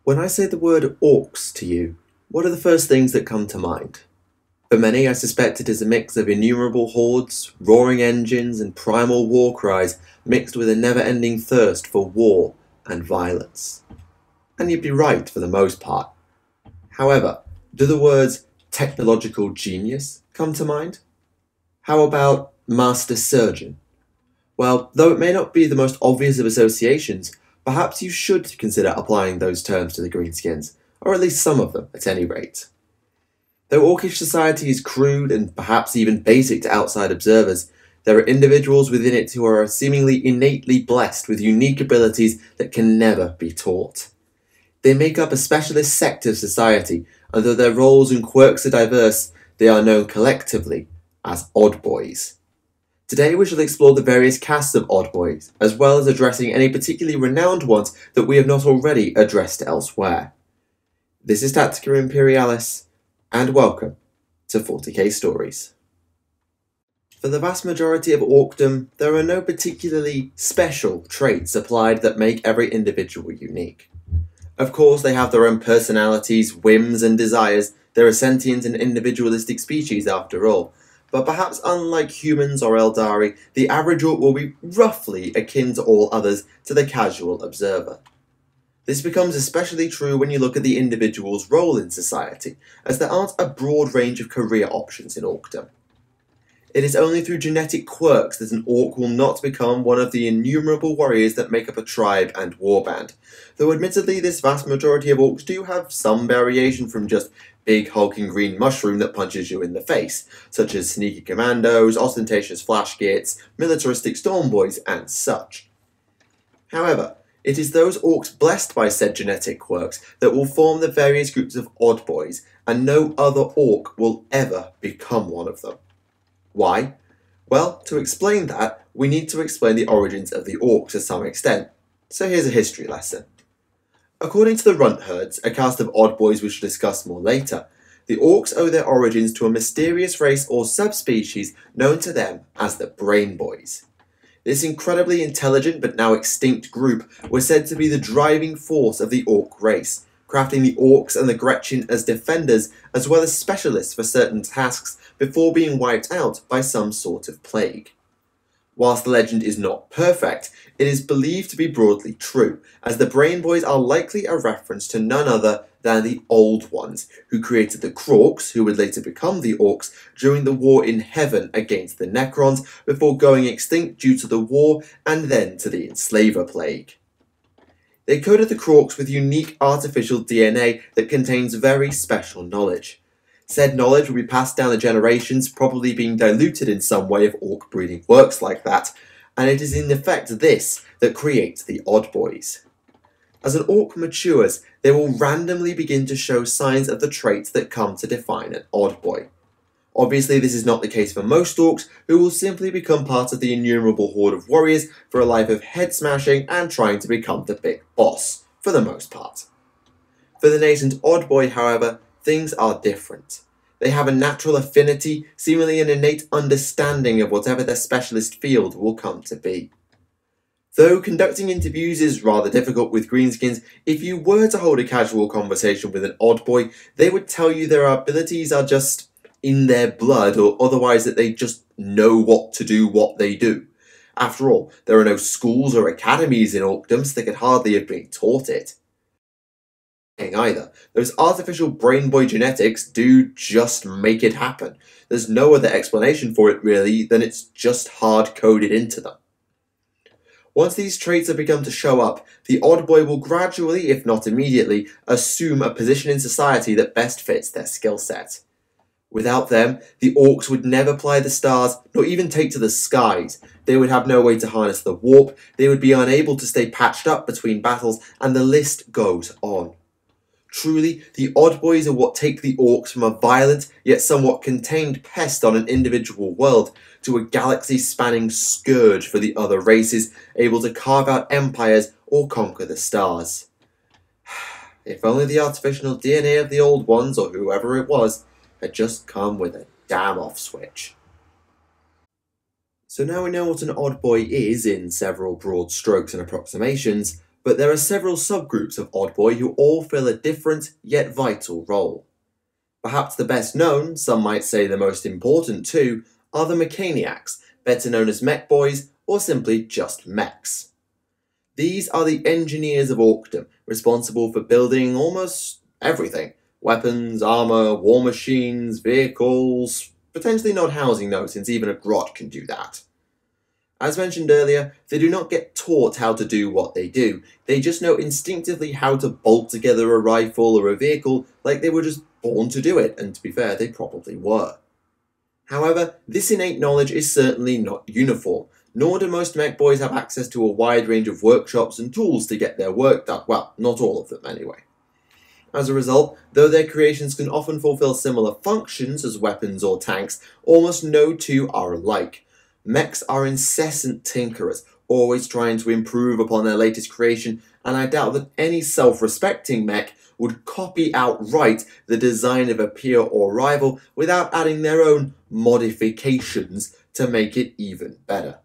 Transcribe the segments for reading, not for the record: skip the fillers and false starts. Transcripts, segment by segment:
When I say the word orcs to you, what are the first things that come to mind? For many, I suspect it is a mix of innumerable hordes, roaring engines, and primal war cries mixed with a never-ending thirst for war and violence. And you'd be right for the most part. However, do the words technological genius come to mind? How about master surgeon? Well, though it may not be the most obvious of associations, perhaps you should consider applying those terms to the greenskins, or at least some of them at any rate. Though orcish society is crude and perhaps even basic to outside observers, there are individuals within it who are seemingly innately blessed with unique abilities that can never be taught. They make up a specialist sect of society, and though their roles and quirks are diverse, they are known collectively as Oddboyz. Today we shall explore the various casts of Oddboyz, as well as addressing any particularly renowned ones that we have not already addressed elsewhere. This is Tactica Imperialis, and welcome to 40k Stories. For the vast majority of Orkdom, there are no particularly special traits applied that make every individual unique. Of course, they have their own personalities, whims and desires. They're a sentient and individualistic species after all. But perhaps unlike humans or Eldari, the average orc will be roughly akin to all others to the casual observer. This becomes especially true when you look at the individual's role in society, as there aren't a broad range of career options in Orkdom. It is only through genetic quirks that an orc will not become one of the innumerable warriors that make up a tribe and warband, though admittedly this vast majority of orcs do have some variation from just big hulking green mushroom that punches you in the face, such as sneaky commandos, ostentatious flash gits, militaristic storm boys, and such. However, it is those orcs blessed by said genetic quirks that will form the various groups of Oddboyz, and no other orc will ever become one of them. Why? Well, to explain that, we need to explain the origins of the orcs to some extent. So here's a history lesson. According to the Runt herds, a caste of Oddboyz we shall discuss more later, the orcs owe their origins to a mysterious race or subspecies known to them as the Brain Boys. This incredibly intelligent but now extinct group was said to be the driving force of the orc race, crafting the orcs and the Gretchen as defenders as well as specialists for certain tasks before being wiped out by some sort of plague. Whilst the legend is not perfect, it is believed to be broadly true, as the Brain Boys are likely a reference to none other than the Old Ones, who created the Krorks, who would later become the Orcs, during the war in Heaven against the Necrons, before going extinct due to the war and then to the Enslaver Plague. They coded the Krorks with unique artificial DNA that contains very special knowledge. Said knowledge will be passed down the generations, probably being diluted in some way if orc breeding works like that, and it is in effect this that creates the Oddboyz. As an orc matures, they will randomly begin to show signs of the traits that come to define an Oddboy. Obviously this is not the case for most orcs, who will simply become part of the innumerable horde of warriors for a life of head smashing and trying to become the big boss, for the most part. For the nascent Oddboy, however, things are different. They have a natural affinity, seemingly an innate understanding of whatever their specialist field will come to be. Though conducting interviews is rather difficult with greenskins, if you were to hold a casual conversation with an Oddboy, they would tell you their abilities are just in their blood, or otherwise that they just know what to do what they do. After all, there are no schools or academies in Orkdom, so they could hardly have been taught it. Either. Those artificial brain boy genetics do just make it happen. There's no other explanation for it really than it's just hard-coded into them. Once these traits have begun to show up, the Oddboy will gradually, if not immediately, assume a position in society that best fits their skill set. Without them, the orcs would never ply the stars, nor even take to the skies. They would have no way to harness the warp, they would be unable to stay patched up between battles, and the list goes on. Truly, the Oddboyz are what take the orcs from a violent, yet somewhat contained pest on an individual world, to a galaxy-spanning scourge for the other races, able to carve out empires or conquer the stars. If only the artificial DNA of the Old Ones, or whoever it was, had just come with a damn off switch. So now we know what an Oddboy is in several broad strokes and approximations, But there are several subgroups of Oddboy who all fill a different yet vital role. Perhaps the best known, some might say the most important too, are the Mechaniacs, better known as Mech Boys or simply just Mechs. These are the engineers of Orkdom, responsible for building almost everything. Weapons, armour, war machines, vehicles, potentially not housing though, since even a grot can do that. As mentioned earlier, they do not get taught how to do what they do, they just know instinctively how to bolt together a rifle or a vehicle like they were just born to do it, and to be fair, they probably were. However, this innate knowledge is certainly not uniform, nor do most Mech Boys have access to a wide range of workshops and tools to get their work done. Well, not all of them anyway. As a result, though their creations can often fulfill similar functions as weapons or tanks, almost no two are alike. Mechs are incessant tinkerers, always trying to improve upon their latest creation, and I doubt that any self-respecting mech would copy outright the design of a peer or rival without adding their own modifications to make it even better.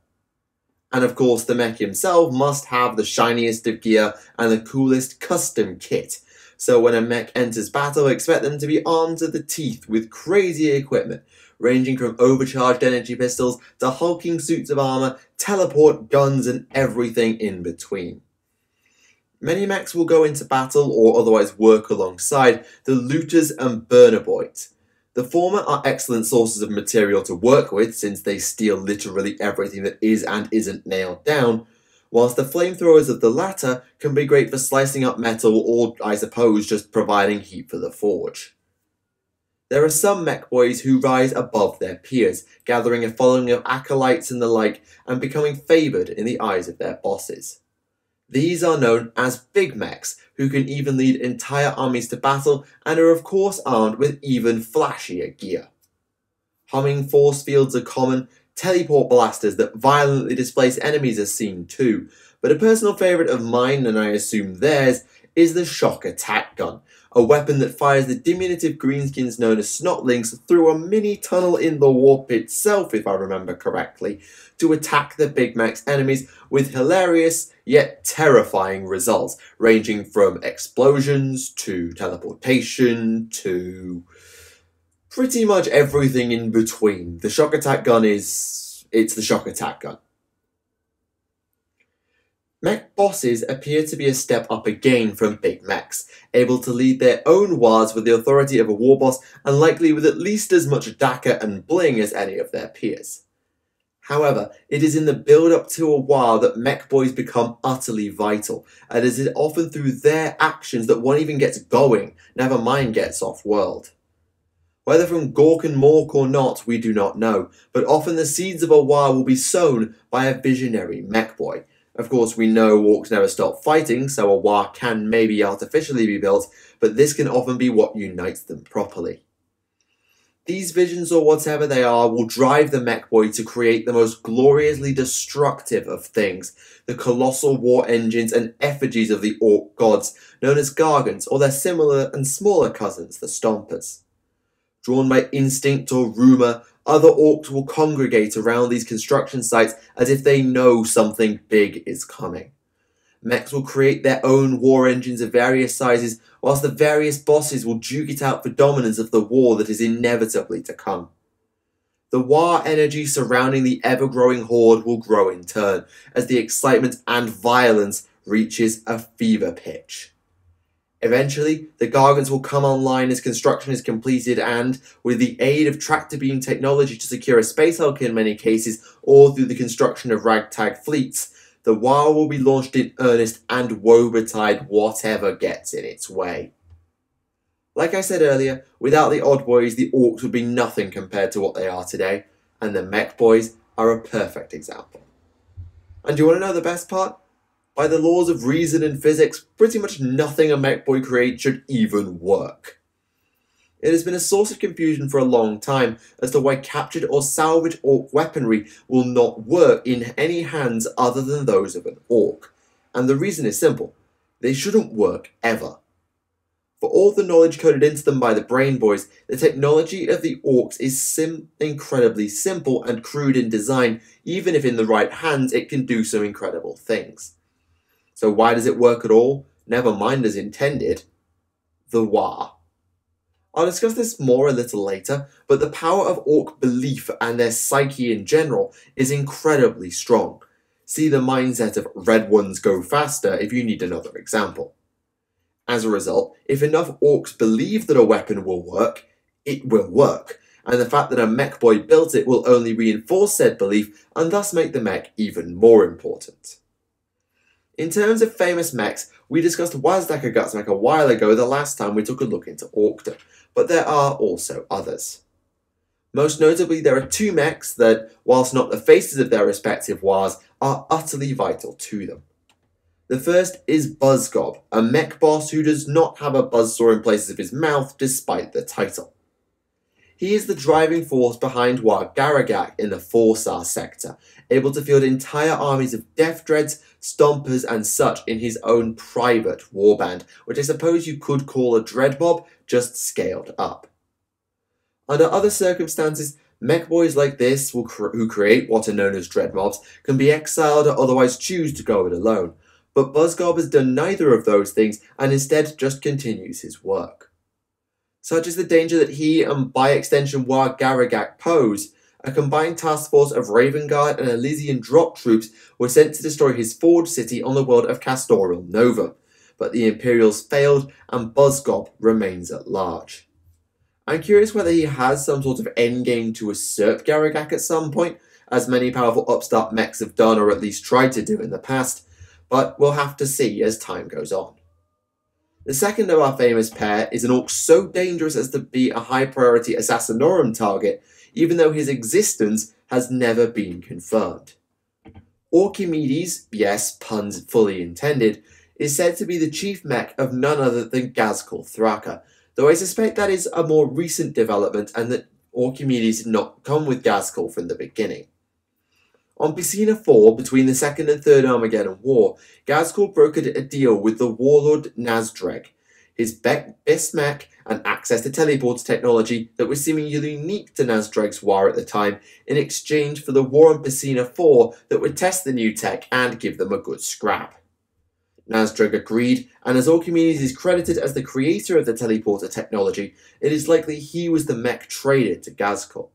And of course, the mech himself must have the shiniest of gear and the coolest custom kit. So when a mech enters battle, expect them to be armed to the teeth with crazy equipment, ranging from overcharged energy pistols to hulking suits of armour, teleport guns and everything in between. Many mechs will go into battle or otherwise work alongside the looters and burner boys. The former are excellent sources of material to work with since they steal literally everything that is and isn't nailed down, whilst the flamethrowers of the latter can be great for slicing up metal or, I suppose, just providing heat for the forge. There are some Mech Boys who rise above their peers, gathering a following of acolytes and the like, and becoming favoured in the eyes of their bosses. These are known as Big Mechs, who can even lead entire armies to battle and are of course armed with even flashier gear. Humming force fields are common, teleport blasters that violently displace enemies are seen too, but a personal favourite of mine, and I assume theirs, is the shock attack gun, a weapon that fires the diminutive greenskins known as snotlings through a mini tunnel in the warp itself, if I remember correctly, to attack the Big Mech's enemies with hilarious yet terrifying results, ranging from explosions to teleportation to pretty much everything in between. The shock attack gun it's the shock attack gun. Mech bosses appear to be a step up again from Big Mechs, able to lead their own wars with the authority of a war boss and likely with at least as much dakka and bling as any of their peers. However, it is in the build-up to a war that Mech Boys become utterly vital, and it is often through their actions that one even gets going, never mind gets off-world. Whether from Gork and Mork or not, we do not know, but often the seeds of a war will be sown by a visionary Mech Boy. Of course, we know orcs never stop fighting, so a war can maybe artificially be built, but this can often be what unites them properly. These visions, or whatever they are, will drive the Mech Boy to create the most gloriously destructive of things, the colossal war engines and effigies of the orc gods, known as gargants, or their similar and smaller cousins, the stompers. Drawn by instinct or rumour, other orcs will congregate around these construction sites as if they know something big is coming. Mechs will create their own war engines of various sizes, whilst the various bosses will duke it out for dominance of the war that is inevitably to come. The war energy surrounding the ever-growing horde will grow in turn, as the excitement and violence reaches a fever pitch. Eventually, the Gargants will come online as construction is completed and, with the aid of tractor beam technology to secure a space hulk in many cases, or through the construction of ragtag fleets, the war will be launched in earnest and woe-betide whatever gets in its way. Like I said earlier, without the Oddboys, the Orks would be nothing compared to what they are today, and the Mech Boys are a perfect example. And do you want to know the best part? By the laws of reason and physics, pretty much nothing a Mech Boy creates should even work. It has been a source of confusion for a long time as to why captured or salvaged orc weaponry will not work in any hands other than those of an orc. And the reason is simple. They shouldn't work ever. For all the knowledge coded into them by the Brain Boys, the technology of the orcs is incredibly simple and crude in design, even if in the right hands it can do some incredible things. So why does it work at all? Never mind as intended. The why. I'll discuss this more a little later, but the power of Ork belief and their psyche in general is incredibly strong. See the mindset of red ones go faster if you need another example. As a result, if enough Orks believe that a weapon will work, it will work, and the fact that a Mech Boy built it will only reinforce said belief and thus make the mech even more important. In terms of famous mechs, we discussed Wazdaka Guts Mech a while ago the last time we took a look into Orkdom, but there are also others. Most notably, there are two mechs that, whilst not the faces of their respective wars, are utterly vital to them. The first is Buzzgob, a mech boss who does not have a buzzsaw in places of his mouth despite the title. He is the driving force behind War Garagak in the 4-star sector, able to field entire armies of Death Dreads, Stompers and such in his own private warband, which I suppose you could call a Dread Mob, just scaled up. Under other circumstances, Mech Boys like this, who create what are known as Dread Mobs, can be exiled or otherwise choose to go it alone, but Buzzgob has done neither of those things and instead just continues his work. Such is the danger that he and by extension War Garagak pose. A combined task force of Raven Guard and Elysian drop troops were sent to destroy his forge city on the world of Castoral Nova, but the Imperials failed and Buzzgob remains at large. I'm curious whether he has some sort of endgame to usurp Garagak at some point, as many powerful upstart mechs have done or at least tried to do in the past, but we'll have to see as time goes on. The second of our famous pair is an Ork so dangerous as to be a high priority Assassinorum target, even though his existence has never been confirmed. Orkimedes, yes, puns fully intended, is said to be the chief mech of none other than Ghazghkull Thraka, though I suspect that is a more recent development and that Orkimedes did not come with Ghazghkull from the beginning. On Piscina 4, between the Second and Third Armageddon War, Ghazghkull brokered a deal with the warlord Nazdreg, his best mech and access to teleporter technology that was seemingly unique to Nazdreg's war at the time, in exchange for the war on Piscina 4 that would test the new tech and give them a good scrap. Nazdreg agreed, and as Orkimedes is credited as the creator of the teleporter technology, it is likely he was the mech traded to Ghazghkull.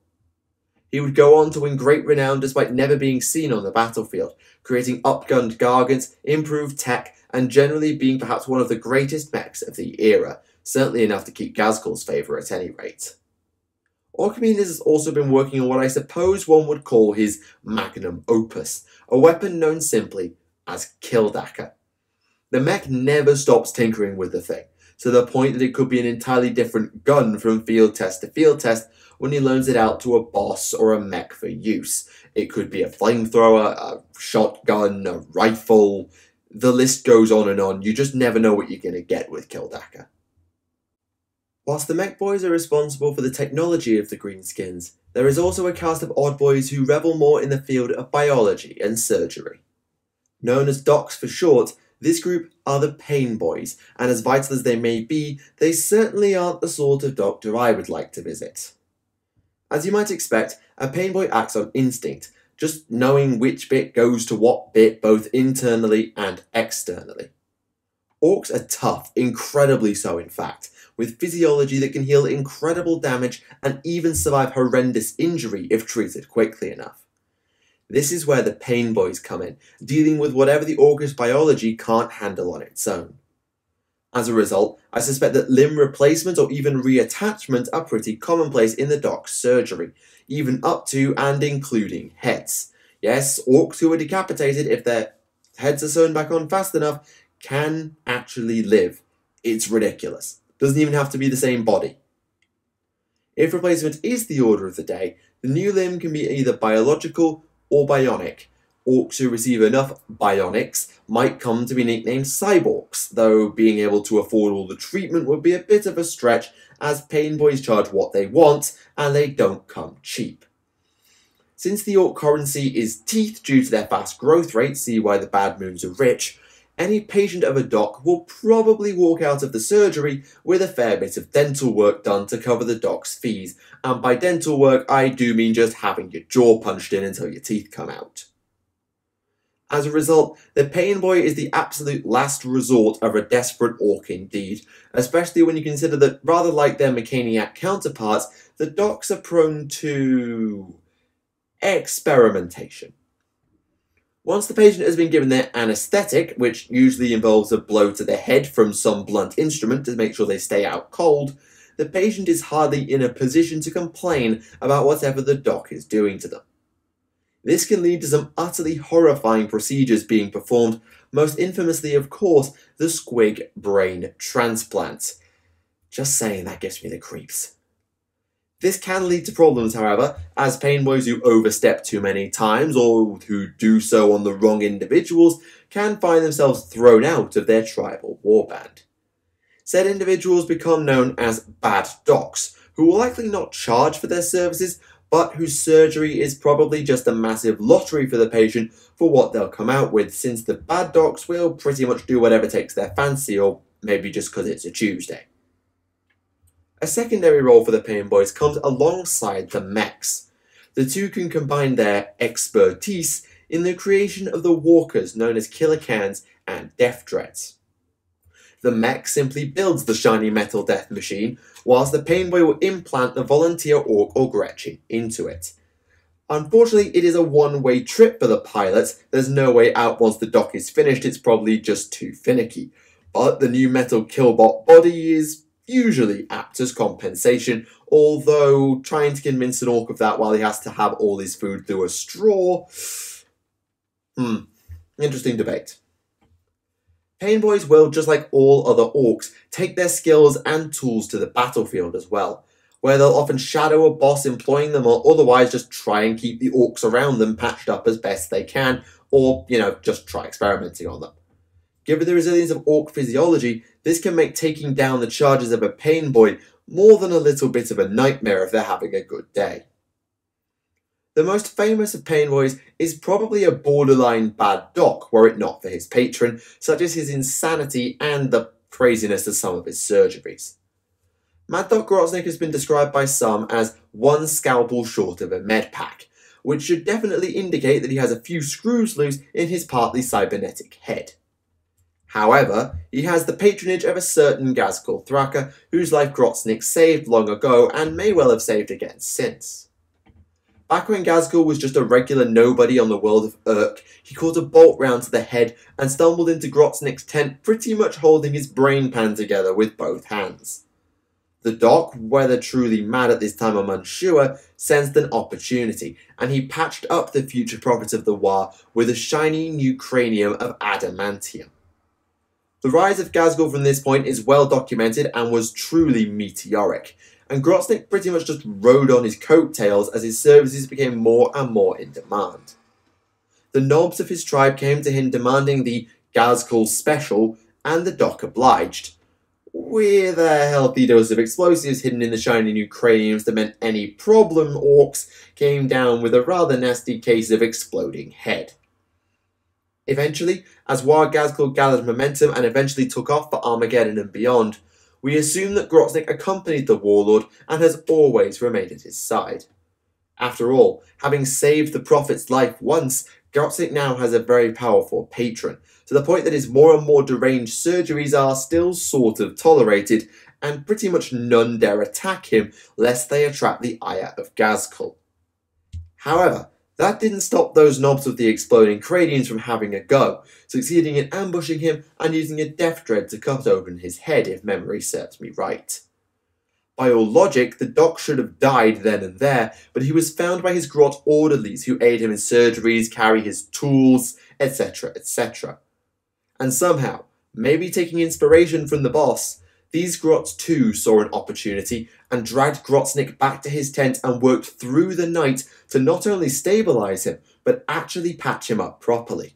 He would go on to win great renown despite never being seen on the battlefield, creating upgunned gargants, improved tech, and generally being perhaps one of the greatest mechs of the era, certainly enough to keep Ghazghkull's favour at any rate. Orkimedes has also been working on what I suppose one would call his magnum opus, a weapon known simply as Kildaka. The mech never stops tinkering with the thing, to the point that it could be an entirely different gun from field test to field test when he loans it out to a boss or a mech for use. It could be a flamethrower, a shotgun, a rifle. The list goes on, you just never know what you're going to get with Kildaka. Whilst the Mech Boys are responsible for the technology of the greenskins, there is also a cast of Oddboys who revel more in the field of biology and surgery. Known as Docs for short, this group are the Pain Boys, and as vital as they may be, they certainly aren't the sort of doctor I would like to visit. As you might expect, a Pain Boy acts on instinct, just knowing which bit goes to what bit both internally and externally. Orks are tough, incredibly so in fact, with physiology that can heal incredible damage and even survive horrendous injury if treated quickly enough. This is where the Pain Boys come in, dealing with whatever the Orkish biology can't handle on its own. As a result, I suspect that limb replacement or even reattachment are pretty commonplace in the doc's surgery, even up to and including heads. Yes, Orks who are decapitated, if their heads are sewn back on fast enough, can actually live. It's ridiculous. Doesn't even have to be the same body. If replacement is the order of the day, the new limb can be either biological or bionic. Orks who receive enough bionics might come to be nicknamed cyborgs, though being able to afford all the treatment would be a bit of a stretch, as Pain Boys charge what they want, and they don't come cheap. Since the Ork currency is teeth due to their fast growth rate, see why the bad moons are rich, any patient of a doc will probably walk out of the surgery with a fair bit of dental work done to cover the doc's fees, and by dental work I do mean just having your jaw punched in until your teeth come out. As a result, the Pain Boy is the absolute last resort of a desperate orc indeed, especially when you consider that, rather like their mechaniac counterparts, the docs are prone to experimentation. Once the patient has been given their anaesthetic, which usually involves a blow to the head from some blunt instrument to make sure they stay out cold, the patient is hardly in a position to complain about whatever the doc is doing to them. This can lead to some utterly horrifying procedures being performed, most infamously, of course, the squig brain transplant. Just saying, that gives me the creeps. This can lead to problems, however, as pain boys who overstep too many times or who do so on the wrong individuals can find themselves thrown out of their tribal warband. Said individuals become known as bad docs, who will likely not charge for their services, but whose surgery is probably just a massive lottery for the patient for what they'll come out with, since the bad docs will pretty much do whatever takes their fancy, or maybe just because it's a Tuesday. A secondary role for the Pain Boys comes alongside the mechs. The two can combine their expertise in the creation of the walkers known as Killer Cans and Death Dreads. The mech simply builds the shiny metal death machine, whilst the Pain Boy will implant the volunteer orc or Gretchen into it. Unfortunately, it is a one-way trip for the pilot. There's no way out once the doc is finished, it's probably just too finicky. But the new metal killbot body is usually apt as compensation, although trying to convince an orc of that while he has to have all his food through a straw... interesting debate. Pain Boys will, just like all other orcs, take their skills and tools to the battlefield as well, where they'll often shadow a boss employing them or otherwise just try and keep the orcs around them patched up as best they can, or, just try experimenting on them. Given the resilience of orc physiology, this can make taking down the charges of a Pain Boy more than a little bit of a nightmare if they're having a good day. The most famous of Pain Boys is probably a borderline bad doc, were it not for his patron, such as his insanity and the craziness of some of his surgeries. Mad Doc Grotznick has been described by some as one scalpel short of a med pack, which should definitely indicate that he has a few screws loose in his partly cybernetic head. However, he has the patronage of a certain Ghazghkull Thraka, whose life Grotznick saved long ago and may well have saved again since. Back when Ghazghkull was just a regular nobody on the world of Ork, he caught a bolt round to the head and stumbled into Grotznick's tent, pretty much holding his brain pan together with both hands. The doc, whether truly mad at this time I'm unsure, sensed an opportunity, and he patched up the future prophet of the War with a shiny new cranium of adamantium. The rise of Ghazghkull from this point is well documented and was truly meteoric, and Grotznick pretty much just rode on his coattails as his services became more and more in demand. The knobs of his tribe came to him demanding the Ghazghkull special, and the doc obliged, with a healthy dose of explosives hidden in the shiny new craniums that meant any problem orcs came down with a rather nasty case of exploding head. Eventually, as War Ghazghkull gathered momentum and eventually took off for Armageddon and beyond, we assume that Grotznick accompanied the warlord and has always remained at his side. After all, having saved the prophet's life once, Grotznick now has a very powerful patron, to the point that his more and more deranged surgeries are still sort of tolerated, and pretty much none dare attack him lest they attract the ire of Ghazghkull. However, that didn't stop those knobs with the exploding craniums from having a go, succeeding in ambushing him and using a death dread to cut open his head if memory serves me right. By all logic, the doc should have died then and there, but he was found by his grot orderlies who aid him in surgeries, carry his tools, etc, etc. And somehow, maybe taking inspiration from the boss, these grots too saw an opportunity and dragged Grotznick back to his tent and worked through the night to not only stabilise him, but actually patch him up properly.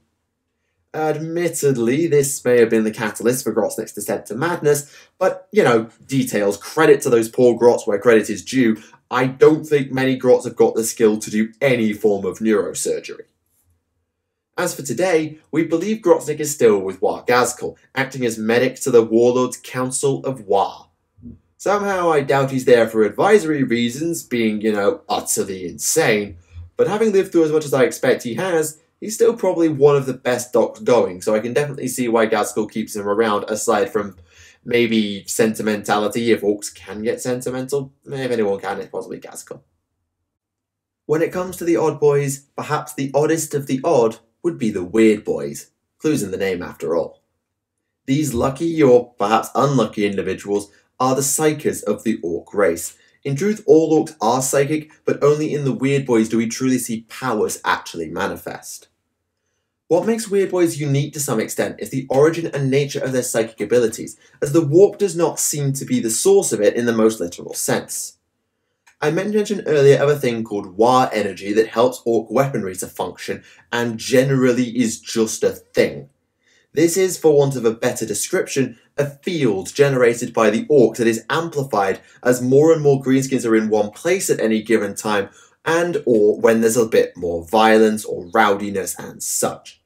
Admittedly, this may have been the catalyst for Grotznick's descent to madness, but, details, credit to those poor grots where credit is due. I don't think many grots have got the skill to do any form of neurosurgery. As for today, we believe Grotznick is still with War Ghazghkull, acting as medic to the Warlord's Council of War. Somehow I doubt he's there for advisory reasons, being, utterly insane, but having lived through as much as I expect he has, He's still probably one of the best docs going, so I can definitely see why Gaskell keeps him around, aside from maybe sentimentality, if orcs can get sentimental. If anyone can, it's possibly Gaskell. When it comes to the Odd Boys, perhaps the oddest of the odd would be the Weird Boys. Clues in the name after all. These lucky, or perhaps unlucky individuals are the psykers of the orc race. In truth, all orcs are psychic, but only in the Weird Boys do we truly see powers actually manifest. What makes Weird Boys unique to some extent is the origin and nature of their psychic abilities, as the warp does not seem to be the source of it in the most literal sense. I mentioned earlier of a thing called War energy that helps orc weaponry to function, and generally is just a thing. This is, for want of a better description, a field generated by the orc that is amplified as more and more greenskins are in one place at any given time, and or when there's a bit more violence or rowdiness and such.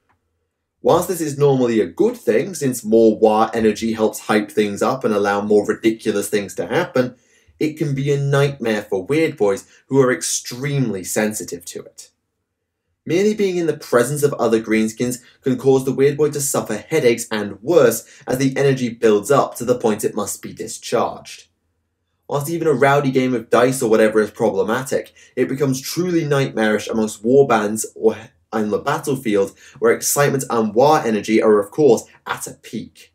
Whilst this is normally a good thing, since more war energy helps hype things up and allow more ridiculous things to happen, it can be a nightmare for Weird Boys who are extremely sensitive to it. Merely being in the presence of other greenskins can cause the Weird Boy to suffer headaches and worse as the energy builds up to the point it must be discharged. Whilst even a rowdy game of dice or whatever is problematic, it becomes truly nightmarish amongst warbands or on the battlefield where excitement and war energy are of course at a peak.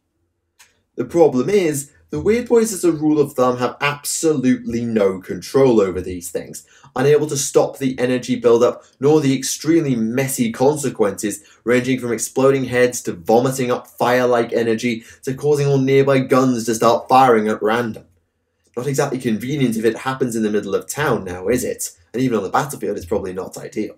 The problem is, the Weird Boys as a rule of thumb have absolutely no control over these things, unable to stop the energy buildup nor the extremely messy consequences ranging from exploding heads to vomiting up fire-like energy to causing all nearby guns to start firing at random. Not exactly convenient if it happens in the middle of town now, is it? And even on the battlefield it's probably not ideal.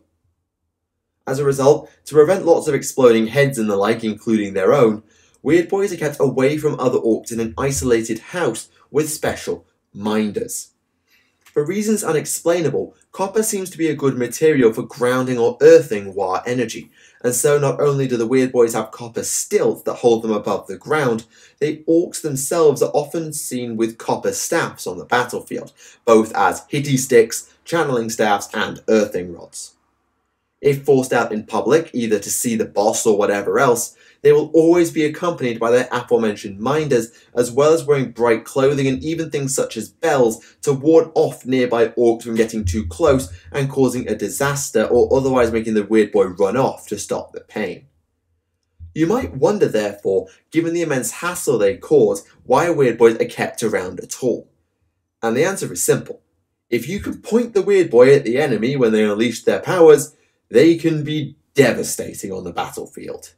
As a result, to prevent lots of exploding heads and the like, including their own, Weird Boys are kept away from other orcs in an isolated house with special minders. For reasons unexplainable, copper seems to be a good material for grounding or earthing war energy, and so not only do the Weird Boys have copper stilts that hold them above the ground, the orcs themselves are often seen with copper staffs on the battlefield, both as hitty sticks, channeling staffs, and earthing rods. If forced out in public, either to see the boss or whatever else, they will always be accompanied by their aforementioned minders, as well as wearing bright clothing and even things such as bells to ward off nearby orcs from getting too close and causing a disaster or otherwise making the Weird Boy run off to stop the pain. You might wonder therefore, given the immense hassle they cause, why Weird Boys are kept around at all. And the answer is simple. If you can point the Weird Boy at the enemy when they unleash their powers, they can be devastating on the battlefield.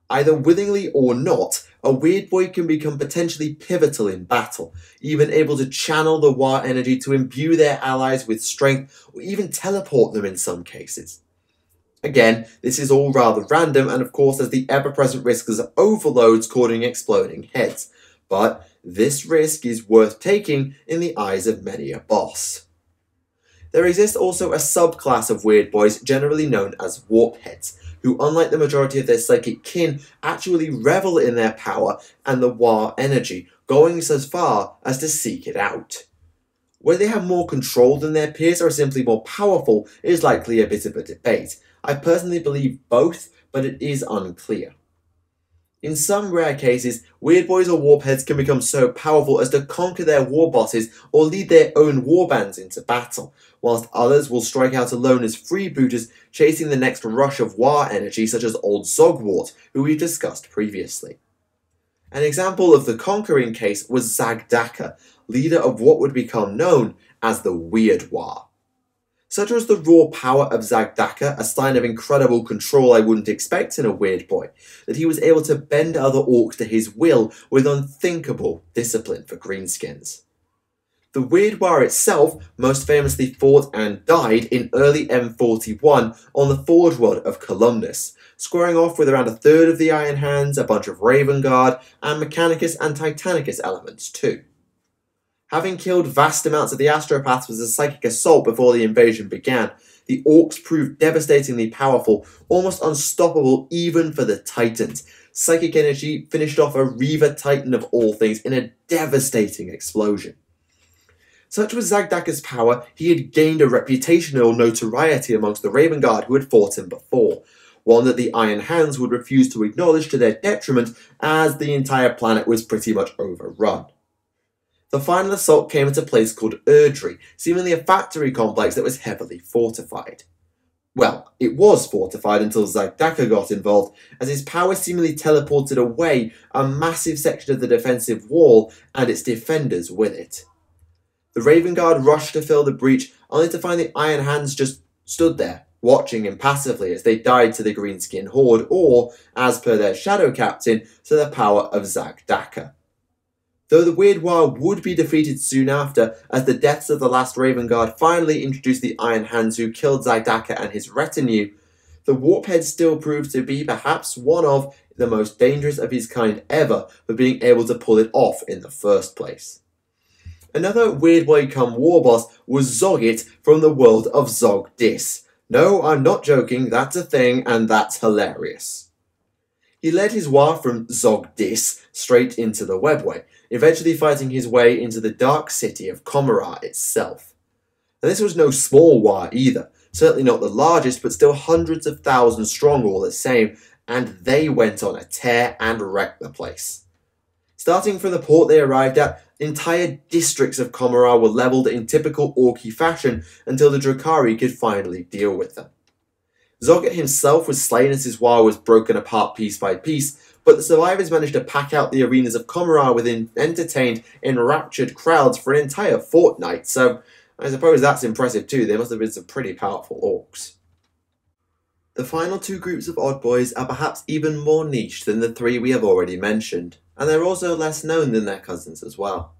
Either willingly or not, a Weird Boy can become potentially pivotal in battle, even able to channel the war energy to imbue their allies with strength or even teleport them in some cases. Again, this is all rather random and of course there's the ever-present risk of overloads causing exploding heads, but this risk is worth taking in the eyes of many a boss. There exists also a subclass of Weird Boys generally known as Warp Heads, who unlike the majority of their psychic kin actually revel in their power and the war energy, going as far as to seek it out. Whether they have more control than their peers or are simply more powerful is likely a bit of a debate. I personally believe both, but it is unclear. In some rare cases, Weird Boys or Warp Heads can become so powerful as to conquer their war bosses or lead their own warbands into battle, whilst others will strike out alone as freebooters chasing the next rush of war energy such as Old Zogwart, who we've discussed previously. An example of the conquering case was Tactica, leader of what would become known as the Weird War. Such was the raw power of Tactica, a sign of incredible control I wouldn't expect in a Weird Boy, that he was able to bend other orcs to his will with unthinkable discipline for greenskins. The Weird War itself most famously fought and died in early M41 on the Forge World of Columnus, squaring off with around a third of the Iron Hands, a bunch of Raven Guard, and Mechanicus and Titanicus elements too. Having killed vast amounts of the Astropaths with a psychic assault before the invasion began, the Orcs proved devastatingly powerful, almost unstoppable even for the Titans. Psychic energy finished off a Reaver Titan of all things in a devastating explosion. Such was Tactica's power, he had gained a reputation or notoriety amongst the Raven Guard who had fought him before. one that the Iron Hands would refuse to acknowledge to their detriment, as the entire planet was pretty much overrun. The final assault came at a place called Erdry, seemingly a factory complex that was heavily fortified. Well, it was fortified until Tactica got involved, as his power seemingly teleported away a massive section of the defensive wall and its defenders with it. The Raven Guard rushed to fill the breach, only to find the Iron Hands just stood there, watching impassively as they died to the greenskin horde, or, as per their shadow captain, to the power of Tactica. Though the Weird War would be defeated soon after, as the deaths of the last Raven Guard finally introduced the Iron Hands who killed Tactica and his retinue, the Warphead still proved to be perhaps one of the most dangerous of his kind ever for being able to pull it off in the first place. Another Weird Boy come war boss was Zoggit from the world of Zog-Dis. No, I'm not joking, that's a thing and that's hilarious. He led his war from Zog-Dis straight into the Webway, eventually fighting his way into the dark city of Comorragh itself. And this was no small war either, certainly not the largest, but still hundreds of thousands strong all the same, and they went on a tear and wrecked the place. Starting from the port they arrived at, entire districts of Comorragh were levelled in typical Orky fashion until the Drukhari could finally deal with them. Zoggit himself was slain as his war was broken apart piece by piece, but the survivors managed to pack out the arenas of Comorragh with entertained, enraptured crowds for an entire fortnight, so I suppose that's impressive too. They must have been some pretty powerful orcs. The final two groups of Oddboys are perhaps even more niche than the three we have already mentioned, and they're also less known than their cousins as well.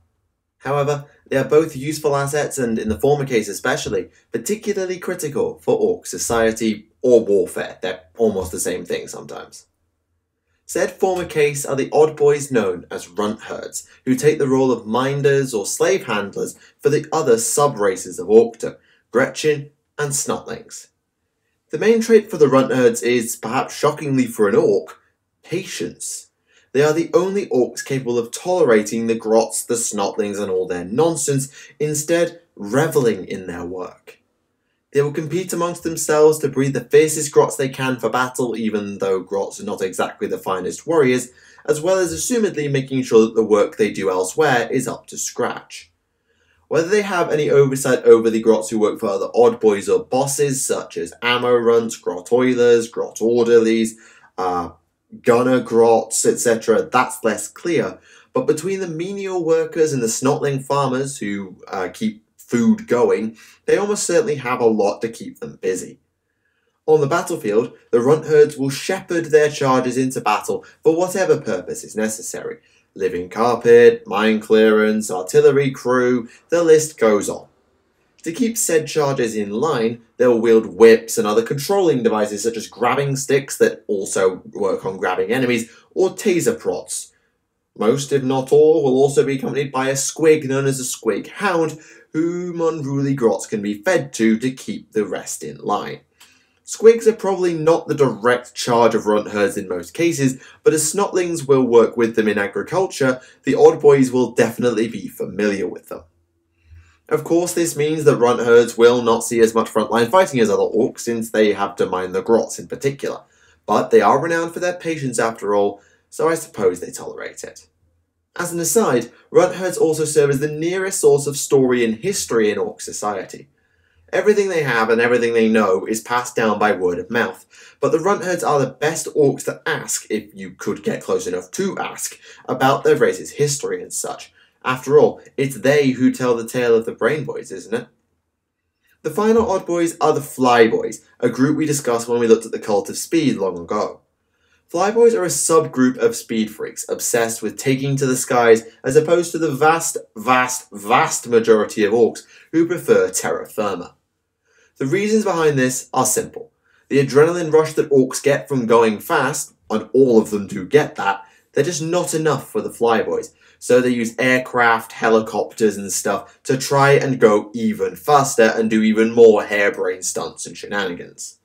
However, they are both useful assets and, in the former case especially, particularly critical for Orc society or warfare. They're almost the same thing sometimes. Said former case are the Oddboys known as Runt Herds, who take the role of minders or slave handlers for the other sub-races of Orkdom, Gretchen and Snotlings. The main trait for the Runt Herds is, perhaps shockingly for an Orc, patience. They are the only Orcs capable of tolerating the Grots, the Snotlings and all their nonsense, instead revelling in their work. They will compete amongst themselves to breed the fiercest Grots they can for battle, even though Grots are not exactly the finest warriors, as well as assumedly making sure that the work they do elsewhere is up to scratch. Whether they have any oversight over the Grots who work for other Oddboys or bosses, such as Ammo Runts, Grot Oilers, Grot Orderlies, Gunner Grots, etc., that's less clear, but between the menial workers and the Snotling farmers who keep food going, they almost certainly have a lot to keep them busy. On the battlefield, the Runt Herds will shepherd their charges into battle for whatever purpose is necessary. Living carpet, mine clearance, artillery crew, the list goes on. To keep said charges in line, they'll wield whips and other controlling devices such as grabbing sticks that also work on grabbing enemies, or taser prods. Most, if not all, will also be accompanied by a squig known as a squig hound, whom unruly grots can be fed to keep the rest in line. Squigs are probably not the direct charge of Runt Herds in most cases, but as Snotlings will work with them in agriculture, the Oddboys will definitely be familiar with them. Of course, this means that Runt Herds will not see as much frontline fighting as other Orcs, since they have to mind the Grots in particular, but they are renowned for their patience after all, so I suppose they tolerate it. As an aside, Runt Herds also serve as the nearest source of story and history in Orc society. Everything they have and everything they know is passed down by word of mouth, but the Runt Herds are the best Orcs to ask, if you could get close enough to ask, about their race's history and such. After all, it's they who tell the tale of the Brain Boys, isn't it? The final Oddboys are the Flyboys, a group we discussed when we looked at the Cult of Speed long ago. Flyboys are a subgroup of speed freaks obsessed with taking to the skies, as opposed to the vast majority of Orcs who prefer terra firma. The reasons behind this are simple. The adrenaline rush that Orcs get from going fast, and all of them do get that, they're just not enough for the Flyboys, so they use aircraft, helicopters and stuff to try and go even faster and do even more harebrained stunts and shenanigans.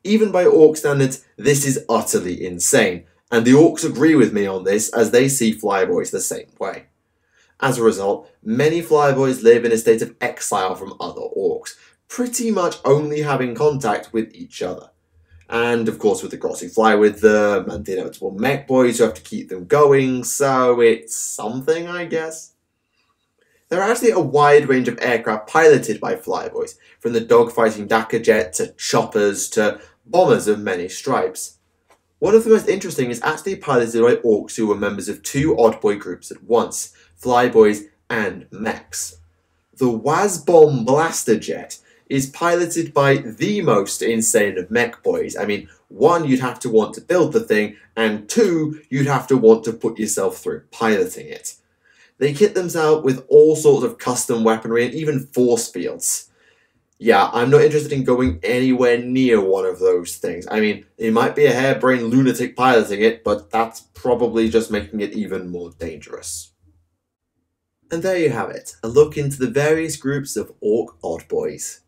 Even by Orc standards, this is utterly insane, and the Orcs agree with me on this as they see Flyboys the same way. As a result, many Flyboys live in a state of exile from other Orcs, pretty much only having contact with each other. And of course with the cross you fly with them, and the inevitable Mech Boys who have to keep them going, so it's something, I guess. There are actually a wide range of aircraft piloted by flyboys, from the dogfighting Tactica jet to choppers to bombers of many stripes. One of the most interesting is actually piloted by orcs who were members of two Oddboy groups at once, flyboys and mechs. The Wazbomb blaster jet is piloted by the most insane of Mech Boys. I mean, one, you'd have to want to build the thing, and two, you'd have to want to put yourself through piloting it. They kit themselves with all sorts of custom weaponry and even force fields. Yeah, I'm not interested in going anywhere near one of those things. I mean, it might be a harebrained lunatic piloting it, but that's probably just making it even more dangerous. And there you have it, a look into the various groups of Ork Oddboys.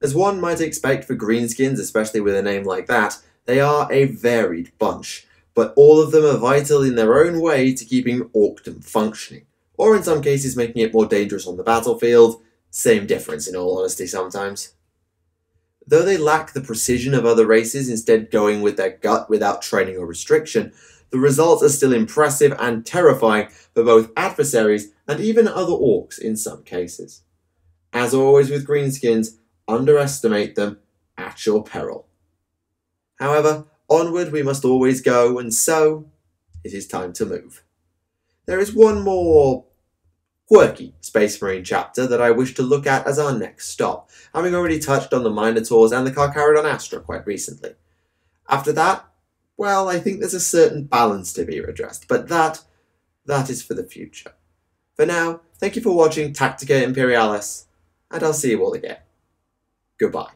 As one might expect for greenskins, especially with a name like that, they are a varied bunch, but all of them are vital in their own way to keeping Orkdom functioning, or in some cases making it more dangerous on the battlefield. Same difference in all honesty sometimes. Though they lack the precision of other races, instead going with their gut without training or restriction, the results are still impressive and terrifying for both adversaries and even other orcs in some cases. As always with greenskins, underestimate them at your peril. However, onward we must always go, and so it is time to move. There is one more quirky Space Marine chapter that I wish to look at as our next stop, having already touched on the Minotaurs and the Carcharodon Astra quite recently. After that, well, I think there's a certain balance to be addressed, but that is for the future. For now, thank you for watching Tactica Imperialis, and I'll see you all again. Goodbye.